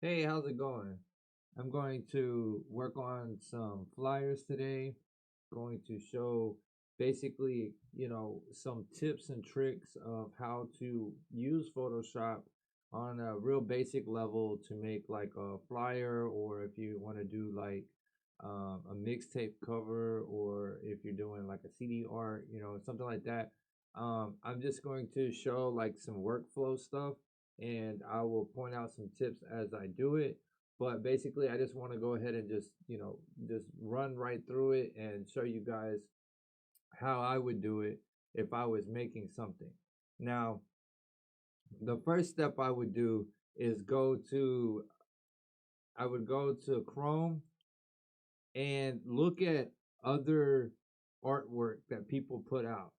Hey, how's it going? I'm going to work on some flyers today. Going to show basically, some tips and tricks of how to use Photoshop on a real basic level to make like a flyer, or if you want to do like a mixtape cover, or if you're doing like a CD art, something like that. I'm just going to show like some workflow stuff, and I will point out some tips as I do it. But basically, I just want to go ahead and just run right through it and show you guys how I would do it if I was making something. Now, the first step I would do is I would go to Chrome and look at other artwork that people put out,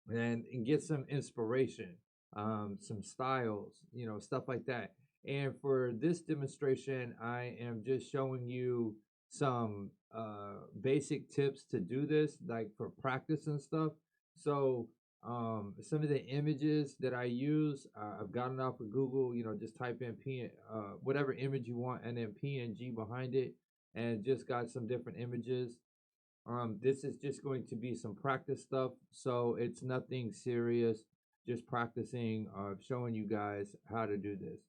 and get some inspiration, some styles, stuff like that. And for this demonstration, I am just showing you some basic tips to do this, like for practice and stuff. So some of the images that I use, I've gotten off of Google. Just type in whatever image you want, and then PNG behind it, and just got some different images. This is just going to be some practice stuff, so it's nothing serious. Just practicing, showing you guys how to do this.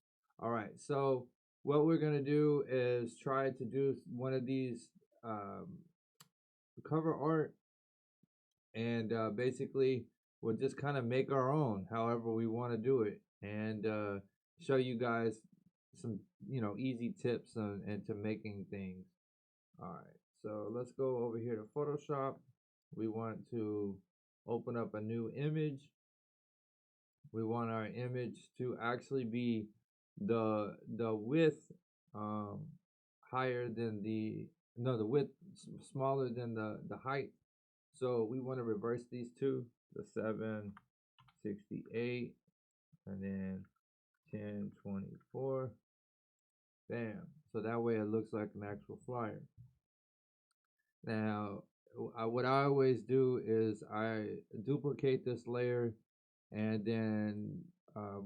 All right, so what we're gonna do is try to do one of these um, cover art, and basically we'll just kind of make our own, however we want to do it, and show you guys some easy tips and to making things. All right, so let's go over here to Photoshop. We want to open up a new image. We want our image to actually be the width um, higher than the width smaller than the height. So we want to reverse these two, the 768 and then 1024. Bam. So that way it looks like an actual flyer. Now, what I always do is I duplicate this layer and then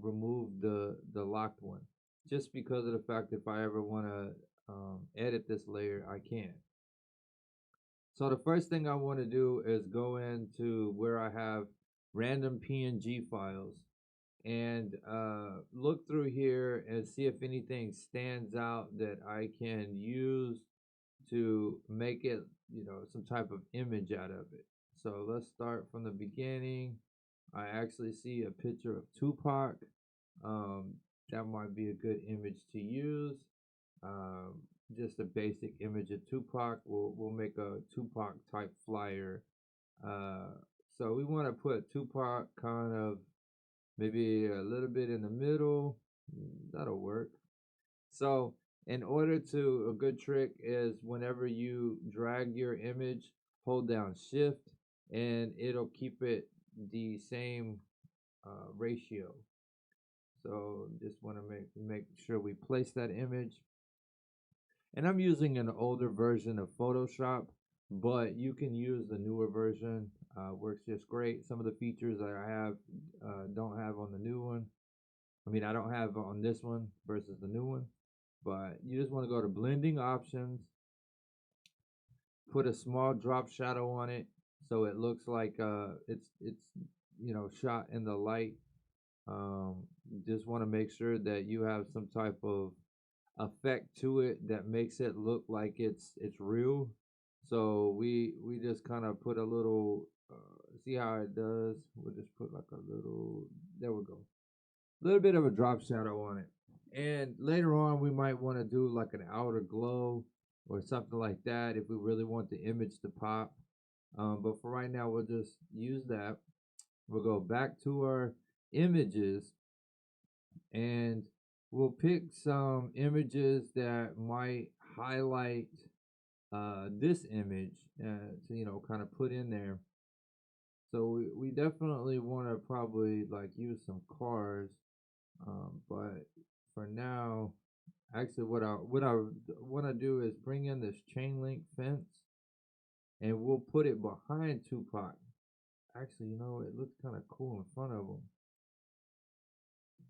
remove the locked one, just because of the fact if I ever want to edit this layer, I can. So the first thing I want to do is go into where I have random PNG files, and look through here and see if anything stands out that I can use to make it, some type of image out of it. So let's start from the beginning. I actually see a picture of Tupac. Um, that might be a good image to use. Um, just a basic image of Tupac. We'll make a Tupac type flyer. Uh, so we want to put Tupac kind of maybe a little bit in the middle. That'll work. So in order to, a good trick is whenever you drag your image, hold down shift, and it'll keep it the same ratio. So just want to make sure we place that image. And I'm using an older version of Photoshop, but you can use the newer version. Works just great. Some of the features that I have don't have on the new one. I mean, I don't have on this one versus the new one. But you just want to go to blending options, put a small drop shadow on it so it looks like it's shot in the light. Just want to make sure that you have some type of effect to it that makes it look like it's real. So we just kind of put a little see how it does. We'll just put like a little, there we go, a little bit of a drop shadow on it. And later on, we might want to do like an outer glow or something like that if we really want the image to pop. But for right now, we'll just use that. We'll go back to our images, and we'll pick some images that might highlight this image to, kind of put in there. So we definitely want to probably like use some cars, but for now, actually, what I want to do is bring in this chain link fence, and we'll put it behind Tupac. Actually, it looks kind of cool in front of him.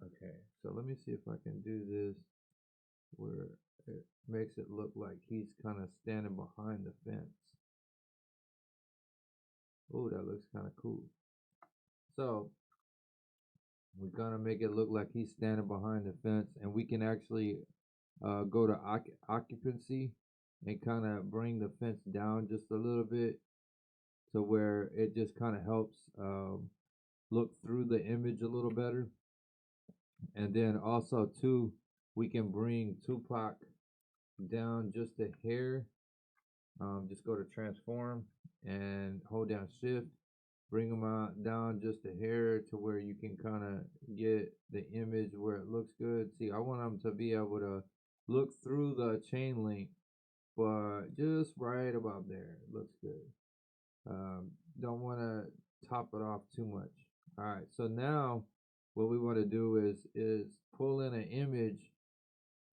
Okay, so let me see if I can do this. where it makes it look like he's kind of standing behind the fence. Oh, that looks kind of cool. So we're gonna make it look like he's standing behind the fence, and we can actually go to occupancy and kind of bring the fence down just a little bit to where it just kind of helps look through the image a little better. And then also too, we can bring Tupac down just a hair. Just go to transform and hold down shift, bring them out down just a hair to where you can kind of get the image where it looks good. See, I want them to be able to look through the chain link, but just right about there. It looks good. Don't want to top it off too much. All right, so now what we want to do is pull in an image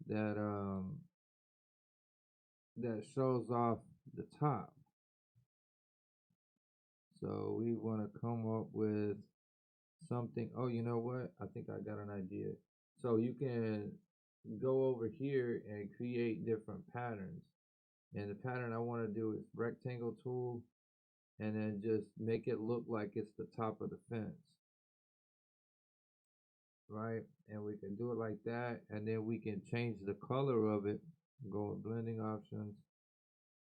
that that shows off the top. So we want to come up with something. Oh, you know what? I think I got an idea. So you can go over here and create different patterns. And the pattern I want to do is rectangle tool and then just make it look like it's the top of the fence. Right? And we can do it like that. And then we can change the color of it. Go with blending options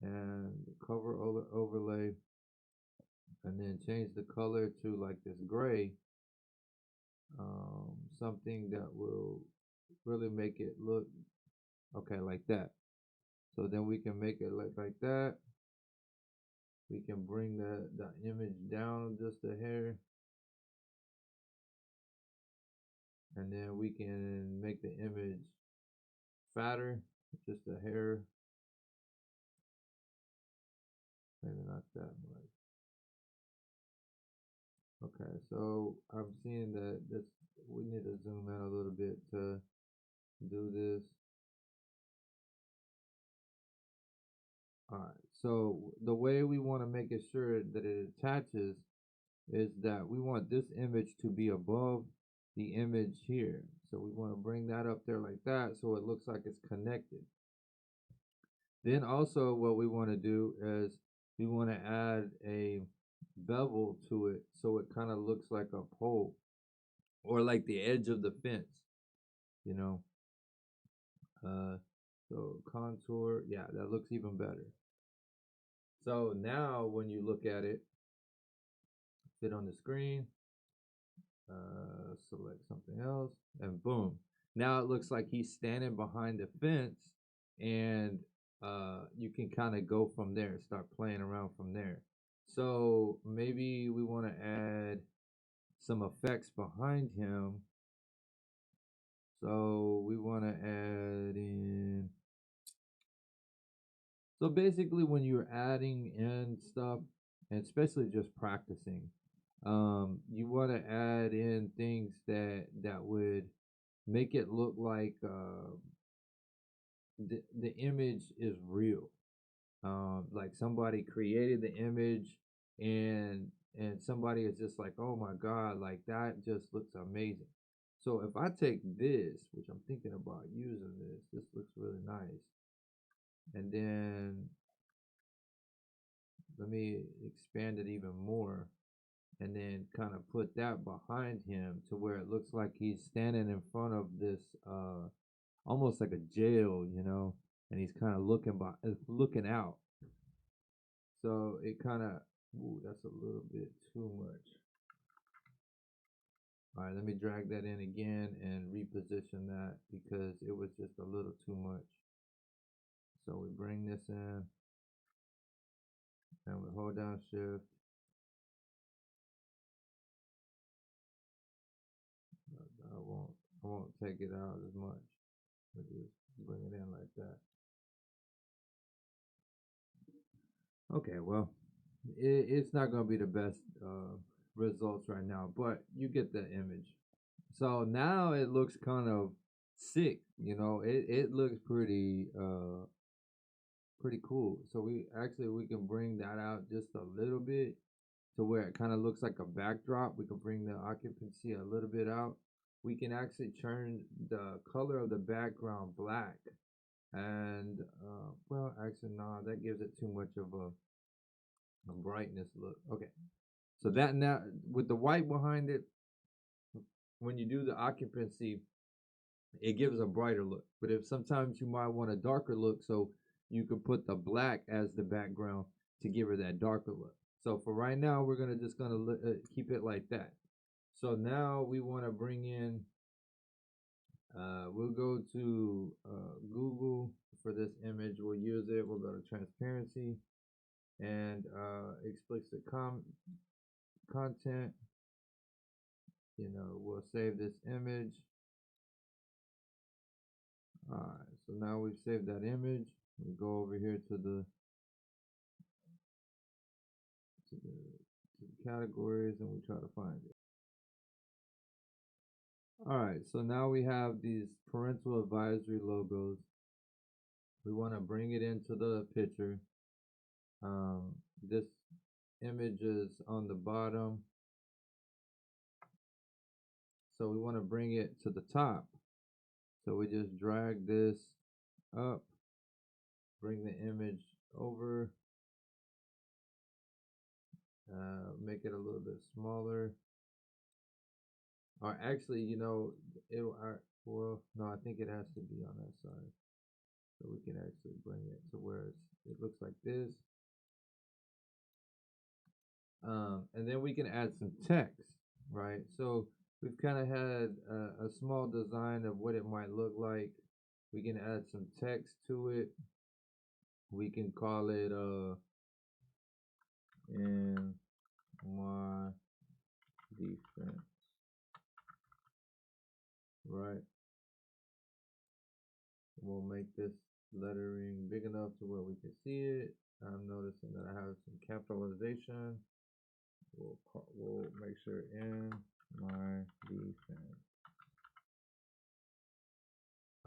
and cover overlay. And then change the color to like this gray. Something that will really make it look okay like that. So then we can make it look like that. We can bring the image down just a hair. And then we can make the image fatter, just a hair. Maybe not that much. Okay, so I'm seeing that this we need to zoom in a little bit to do this. All right, so the way we want to make it sure that it attaches is that we want this image to be above the image here. So we want to bring that up there like that so it looks like it's connected. Then also what we want to do is we want to add a bevel to it so it kind of looks like a pole or like the edge of the fence, you know. So contour, yeah, that looks even better. So now when you look at it, fit on the screen, select something else, and boom. Now it looks like he's standing behind the fence, and you can kind of go from there, start playing around from there. So maybe we want to add some effects behind him. So we want to add in. So basically, when you're adding in stuff, and especially just practicing, you want to add in things that would make it look like the image is real. Like somebody created the image and somebody is just like, oh my god, like that just looks amazing. So if I take this, which I'm thinking about using this looks really nice. And then let me expand it even more and then kind of put that behind him to where it looks like he's standing in front of this almost like a jail, you know, and he's kind of looking out. So it kind of, ooh, that's a little bit too much. All right, let me drag that in again and reposition that because it was just a little too much. So we bring this in and we hold down shift. I won't take it out as much. We just bring it in like that. Okay, well, it's not going to be the best results right now, but you get the image. So now it looks kind of sick, you know. It looks pretty cool. So we can bring that out just a little bit to where it kind of looks like a backdrop. We can bring the occupancy a little bit out we can actually turn the color of the background black. And well, actually, no, that gives it too much of a brightness look. Okay, so that now with the white behind it, when you do the occupancy, it gives a brighter look. But if sometimes you might want a darker look, so you could put the black as the background to give her that darker look. So for right now, we're gonna just gonna keep it like that. So now we want to bring in. We'll go to Google for this image. We'll use it. We'll go to transparency and explicit content. We'll save this image. All right, so now we've saved that image. We go over here to the categories and we try to find it. All right, so now we have these parental advisory logos. We want to bring it into the picture. This image is on the bottom, so we want to bring it to the top. So we just drag this up, bring the image over, make it a little bit smaller. Or actually, well, no, I think it has to be on that side. So we can actually bring it to where it looks like this. And then we can add some text, right? So we've kind of had a small design of what it might look like. We can add some text to it. We can call it in my defense, right? We'll make this lettering big enough to where we can see it. I'm noticing that I have some capitalization. We'll make sure in my defense.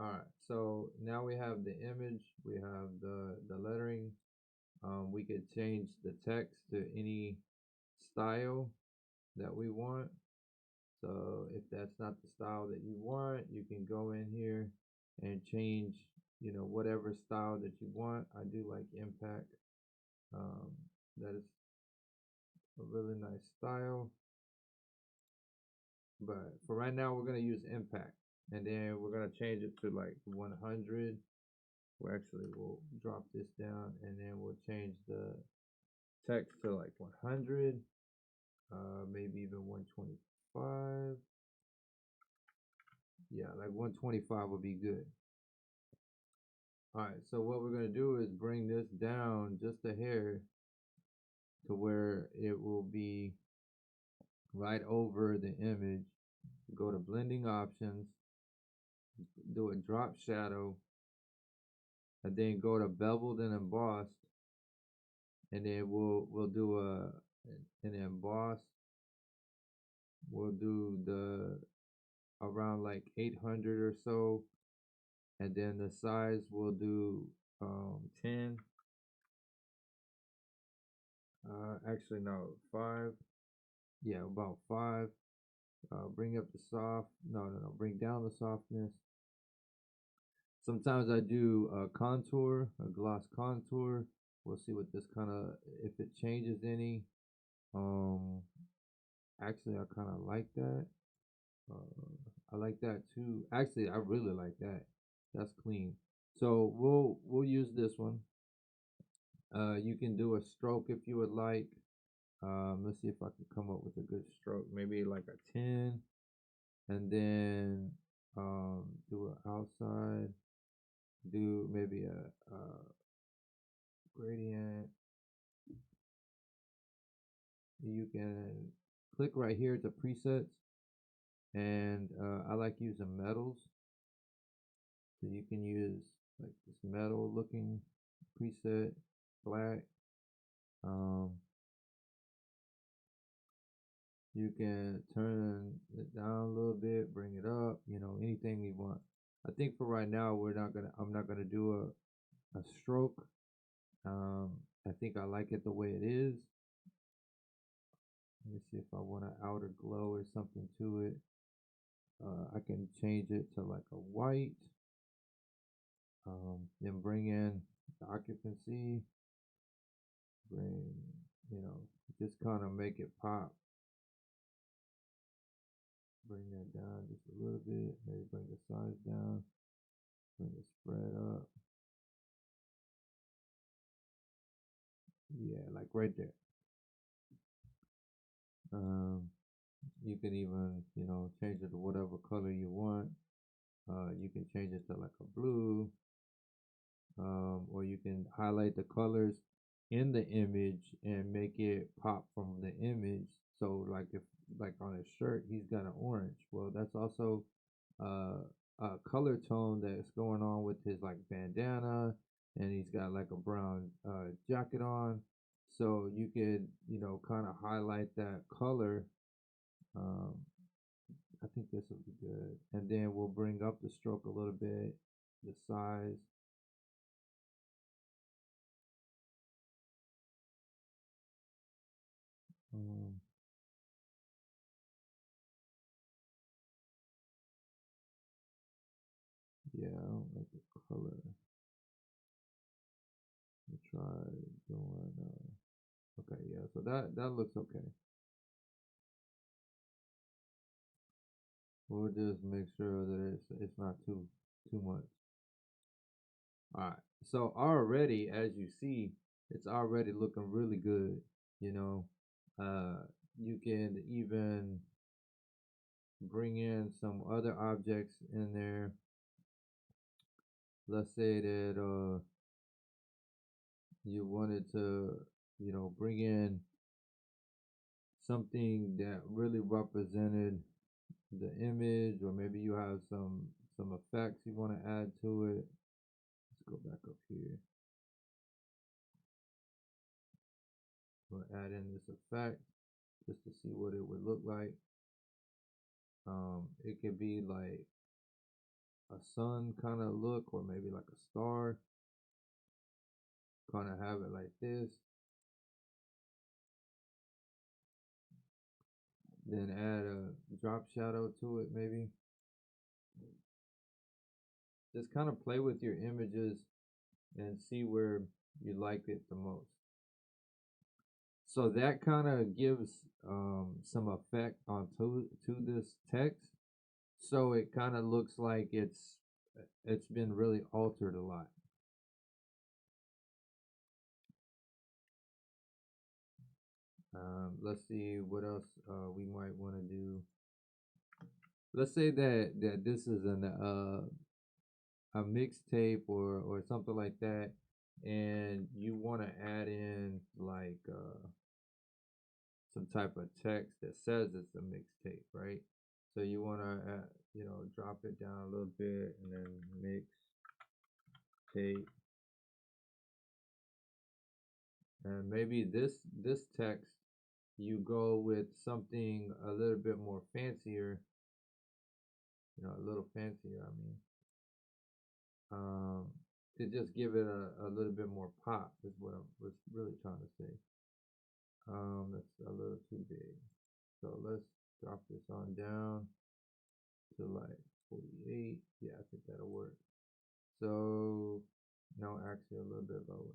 All right, so now we have the image, we have the lettering. We could change the text to any style that we want. So if that's not the style that you want, you can go in here and change, whatever style that you want. I do like impact. That is a really nice style. But for right now, we're going to use impact. And then we're going to change it to like 100. We'll drop this down and then we'll change the text to like 100. Maybe even 125. Yeah, like 125 would be good. All right, so what we're going to do is bring this down just a hair to where it will be right over the image. Go to blending options, do a drop shadow, and then go to beveled and embossed, and then we'll do an emboss. We'll do the around like 800 or so, and then the size we'll do 10. Actually no, 5. Yeah, about 5. Bring up the soft. No, bring down the softness. Sometimes I do a contour, a gloss contour. We'll see what this kind of, if it changes any. Actually, I kind of like that. I like that too. Actually, I really like that. That's clean. So we'll use this one. You can do a stroke if you would like. Let's see if I can come up with a good stroke. Maybe like a 10, and then do an outside. Do maybe a gradient. You can click right here to presets, and I like using metals. So you can use like this metal looking preset, black. You can turn it down a little bit, bring it up, anything we want. I think for right now I'm not gonna do a stroke. I think I like it the way it is. Let me see if I want an outer glow or something to it. I can change it to like a white. Then bring in the occupancy, bring, you know, just kind of make it pop. Bring that down just a little bit, maybe bring the size down, bring the spread up. Yeah, like right there. Um, you can even, you know, change it to whatever color you want. You can change it to like a blue, or you can highlight the colors in the image and make it pop from the image. So like if like on his shirt he's got an orange, well that's also uh, a color tone that's going on with his like bandana, and he's got like a brown jacket on. So you could, you know, kind of highlight that color. um, I think this will be good, and then we'll bring up the stroke a little bit, the size. um, Yeah, I don't like the color. Let me try doing. Okay, yeah. So that looks okay. We'll just make sure that it's not too much. All right. So already, as you see, it's already looking really good. You know, you can even bring in some other objects in there. Let's say that you wanted to, you know, bring in something that really represented the image, or maybe you have some effects you want to add to it. Let's go back up here. We'll add in this effect just to see what it would look like. It could be like a sun kind of look, or maybe like a star. Kind of have it like this. Then add a drop shadow to it, maybe. Just kind of play with your images and see where you like it the most. So that kind of gives some effect onto to this text. So it kind of looks like it's been really altered a lot. Let's see what else we might want to do. Let's say that this is an a mixtape or something like that, and you want to add in like some type of text that says it's a mixtape, right? So you want to you know, drop it down a little bit and then mix tape, and maybe this text you go with something a little bit more fancier, you know, a little fancier, I mean, um, to just give it a little bit more pop is what I was really trying to say. That's a little too big. So let's drop this on down to like 48. Yeah, I think that'll work. So, no, actually a little bit lower.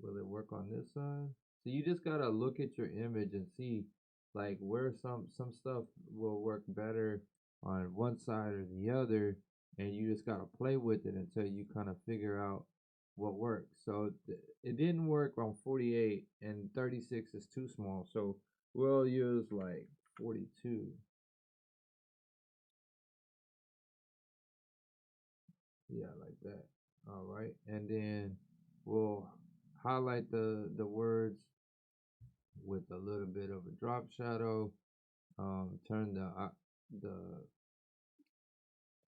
Will it work on this side? So you just gotta look at your image and see like where some stuff will work better on one side or the other, and you just gotta play with it until you kind of figure out what works. So it didn't work on 48, and 36 is too small, so we'll use like 42. Yeah, like that. All right, and then we'll highlight the words with a little bit of a drop shadow. Turn the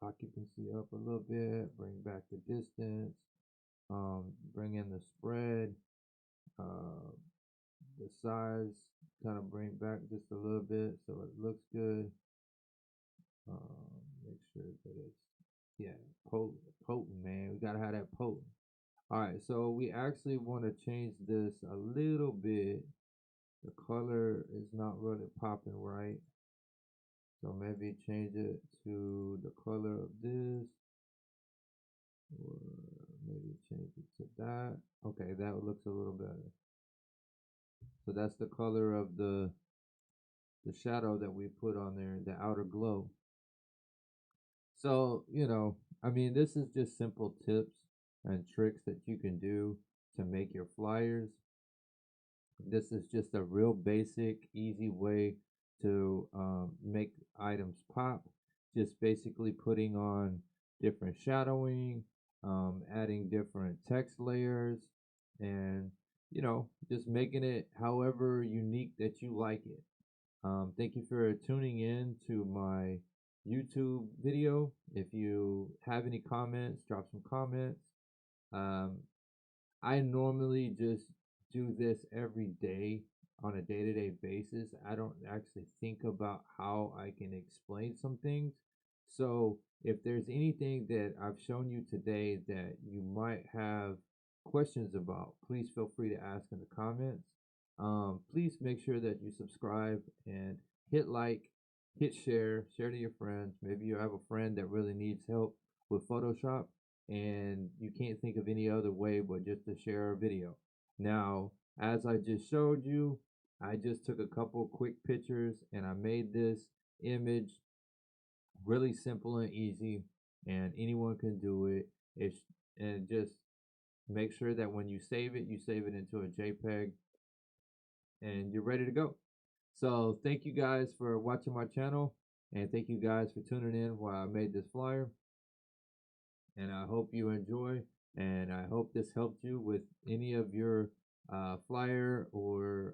occupancy up a little bit. Bring back the distance. Bring in the spread. Uh, the size. Kind of bring back just a little bit so it looks good. Make sure that it's, yeah, potent, man. We gotta have that potent. All right, so we actually want to change this a little bit. the color is not really popping right. So maybe change it to the color of this, or maybe change it to that. Okay, that looks a little better. So that's the color of the shadow that we put on there, the outer glow. So, I mean, this is just simple tips and tricks that you can do to make your flyers. This is just a real basic, easy way to make items pop. Just basically putting on different shadowing, adding different text layers, and just making it however unique that you like it. Thank you for tuning in to my YouTube video. If you have any comments, drop some comments. Um, I normally just do this every day on a day-to-day basis. I don't actually think about how I can explain some things. So if there's anything that I've shown you today that you might have questions about, please feel free to ask in the comments. Please make sure that you subscribe and hit like, hit share to your friends. Maybe you have a friend that really needs help with Photoshop and you can't think of any other way but just to share a video. Now, as I just showed you, I just took a couple quick pictures and I made this image really simple and easy, and anyone can do it. And just make sure that when you save it, you save it into a JPEG and you're ready to go. So thank you guys for watching my channel, and thank you guys for tuning in while I made this flyer. And I hope you enjoy, and I hope this helped you with any of your flyer or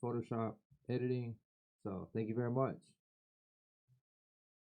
Photoshop editing. So thank you very much.